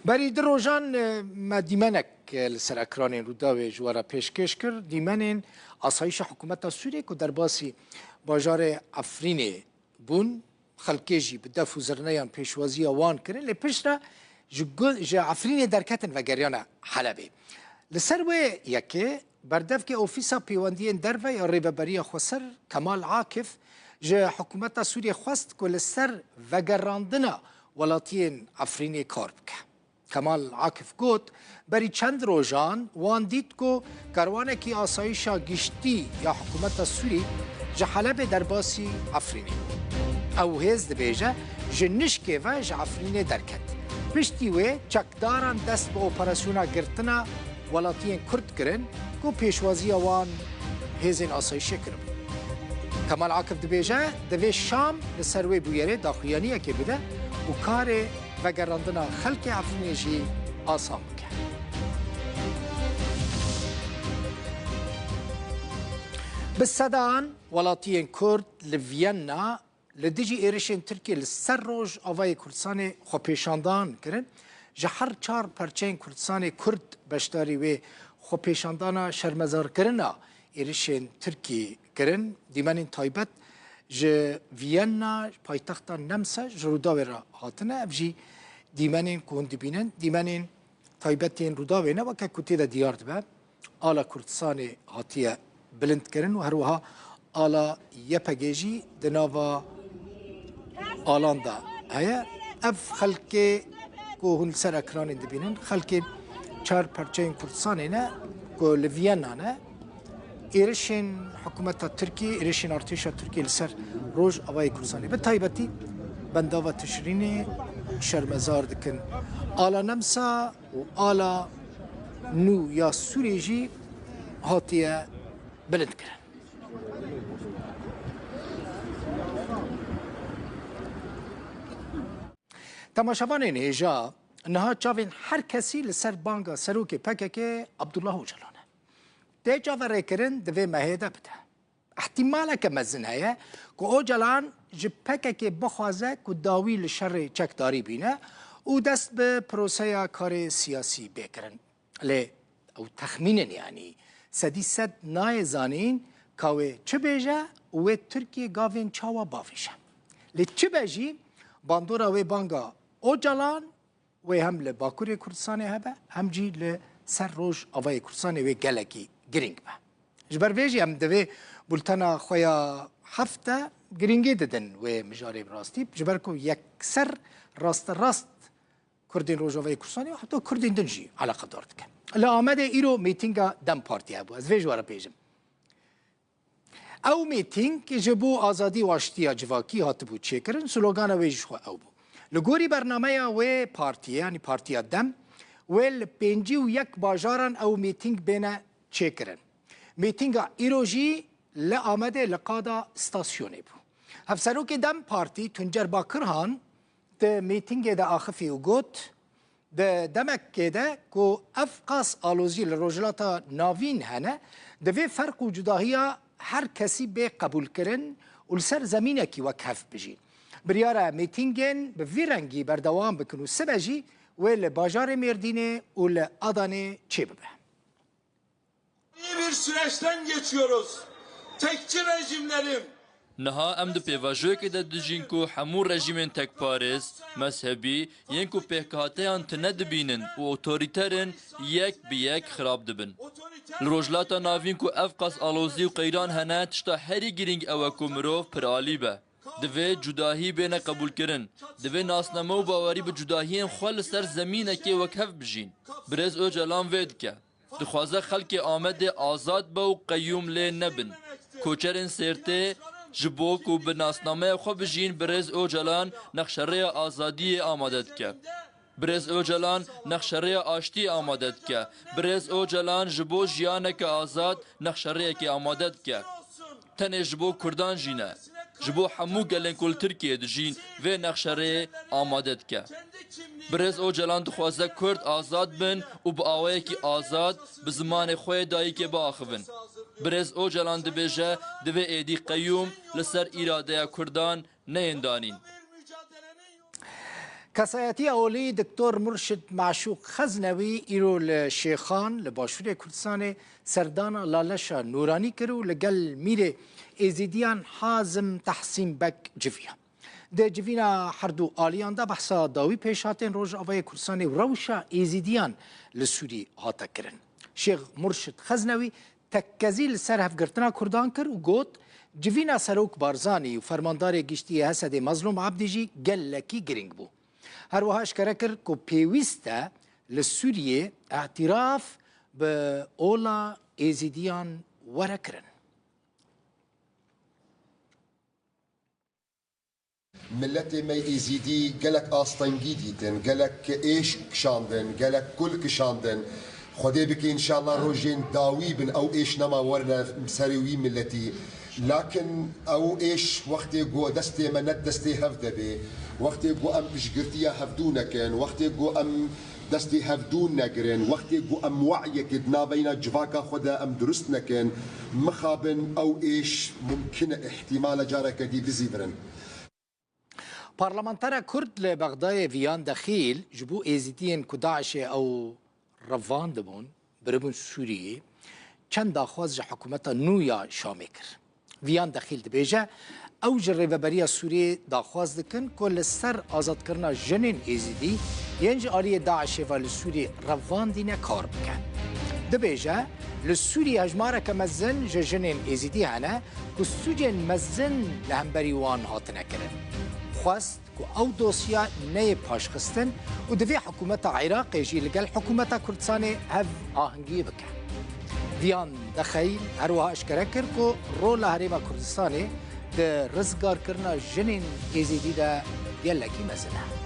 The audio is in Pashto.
بری در روزان ما دیمنک لسر اکران روداوی جوارا پیشکش کرد دیمنین آسایش حکومت سوریه که در باسی باجار افرین بون خلکیجی به دفع زرنیان پیشوازی وان کرن لپش را جا افرین درکتن و گریان حلبه لسر و یکی بردف که اوفیسا پیواندین در یا ریببری خسر کمال عاکف جا حکومت سوریه خواست که لسر و گراندنا ولاتین افرین کار بکه کمال عاکف گوت بری چند روزان وان دید که کاروانه کی آسایشا گشتی یا حکومت سوری جا حلب در باسی افرینی او هز دبیجه جنشکه و جا افرینی درکت پشتی و چکداران دست به اپراسیونا گرتنا ولاتین کرد کرن که پیشوازی وان هزین آسایشه کرد کمال عاکف دبیجه دوی شام لسروی بویره داخلیانیه که بده و کار و گراندنا خلق افرینی جی آسان بکن بالسدان ولاتین کرد لوینا لدیجی ایرشین ترکی لسر روش آوای کردستان خوپیشاندان کرن جهر چار پرچین کردستان کرد بشتاری و خوپیشاندانا شرمزار کرنا ایرشین ترکی کرن دیمانین تایبت جه وینا پایتخت نمسا جروداوی را هاتنه افجی دیمانین کهند بینن دیمانین تایبتین روداوی نه وکه کتی دا دیار دبه آلا کردستان هاتیه بلند کرن و هروها آلا یپگیجی دناوا آلاندا هیا اف خلق کهن سر اکران دبینن خلق چار پرچین کردستان نه که لوینا نه ایرشین حکومت ترکی ایرشین ارتش ترکی لسر روز آوای کردستانی به تایبتی بنداوا تشرین شرمزار دکن آلا نمسا و آلا نو یا سوریجی هاتیه بلند کرن تماشاوان نیجا نها چاوین هر کسی لسر بانگا سروک پکه عبدالله اوجلانه ده جاوره کرن دوی مهیده بده احتمالا که مزن هیا که اوجلان جپکه بخوازه که داوی لشر چکداری بینه و دست به پروسه کار سیاسی بکرن لی او تخمینن یعنی سدی صد نای زانین که چه بیجه و ترکیه گاوین چاوا بافیشه لی چه بیجی باندورا و بانگا اوجلان و هم لباکوری کردستانی هبه هم جی لسر روش آوای کردستانی و گلکی گرینگ به جبر ویجی هم دوی بولتنا خویا هفته گرینگی دادن و مجاری براستی جبر که یک سر راست کردین روژاوی کردستانی و حتی کردین دنجی علاقه دارد که لآمده ایرو میتینگا دم پارتی هبو از ویج وارا پیجم او میتینگ که جبو آزادی و اشتیا جواکی هاتبو چه کرن سلوگان ویج خو او بو لگوری برنامه و پارتی یعنی پارتی دم ول پنجی و یک باجاران او میتینگ بینه چه کرن میتینگا ایروجی لآمده لقادا استاسیونی بو هفسرو که دم پارتی تنجر باکرهان ده میتینگ ده آخفی و گوت ده دمک که ده که افقاس آلوزی لروجلاتا ناوین هنه ده وی فرق و جداهی هر کسی به قبول کرن و لسر زمینه کی وکف بجین بریاره میتینگن به وی رنگی بردوام بکن و سبجی و لباجار مردینه و لادانه چه ببه İyi bir süreçten geçiyoruz. Tekçi rejimlerin نها ام دو پیواجوی که ده دجین کو همو رژیمن تک پارز مذهبی ین کو پهکاتیان تنه دبینن و اوتوریترن یک بی یک خراب دبن لروجلاتا ناوین کو افقاس آلوزی و قیران هنه تشتا هری گرینگ اوه کو مروف پر آلی به دوی جداهی بینه قبول کرن دوی ناسنامه و باوری به جداهی خوال سر زمینه که وکف بجین برز او جلان وید که دخوازه خلق آمده آزاد با و قیوم لی نبن کوچرن سرته جبوک و به ناسنامه خو بجین برز او جلان نقشره آزادی آمادت که برز او جلان نقشره آشتی آمادت که برز او جلان جبو جیانک آزاد نقشره که آمادت که تنه جبو کردان جینه جبو همو گلن کل ترکیه دجین و نقشره آمادت که برز او جلان دخوازه کرد آزاد بن و با آوه کی آزاد به زمان خوی دایی که با آخوین برز او جلان دبیجه دوی ایدی قیوم لسر ایراده کردان نیندانین کسایتی اولی دکتر مرشد معشوق خزنوی ایرو لشیخان لباشور کردستان سردانا لالشا نورانی کرو لگل میر ازیدیان حازم تحسین بک جویا ده جوینا هردو آلیان دا بحثا داوی پیشاتین روژ آوای کردستان روشا ازیدیان لسوری هاتا کرن شیخ مرشد خزنوی تکزی لسر هفگرتنا کردان کر و گوت جوینا سروک بارزانی و فرماندار گشتی حسد مظلوم عبدی جی گل لکی گرنگ بو هر وها اشکره کرد که پیوسته لسوریه اعتراف به اولا ایزیدیان وره کرن. ملت ما ایزیدی گلک آستانگی دیدن، گلک ایش کشاندن، گلک کل کشاندن. خدا بکی انشاءالله روزین داوی بن او ایش نما ورنا سروی ملتی. لكن او ايش وقت جو دستي منت دستي هفده بي وقت جو ام اشقرتيا هفدونا كان وقت جو ام دستي هفدونا كرن وقت جو ام وعيك دنا بين جفاكا خدا ام درستنا كان مخابن او ايش ممكن احتمال جارك دي بزيبرن پارلمانتر کرد لبغداد ویان دخیل جبو ایزیدین کداعش او روان دبون بربون سوریه چند داخواز حکومت نویا شامه کرد ویان دخیل دبیجه او جریوبریا سوریه داخواز دکن کل سر آزاد کرنا جنین ایزیدی ینج آلی داعش و لسوری روان دینه کار بکن دبیجه لسوری هجماره که مزن جنین ایزیدی هنه که سوجین مزن لهمبری وان هاتنه کرن خواست که او دوسیا نه پاشخستن و دوی حکومت عراق جی لگل حکومت کردستان هف آهنگی بکن ویان دخیل هر وها اشکره کرد که رول هریما کردستانی ده رزگار کرنا جنین ایزیدی ده دیلکی مزنه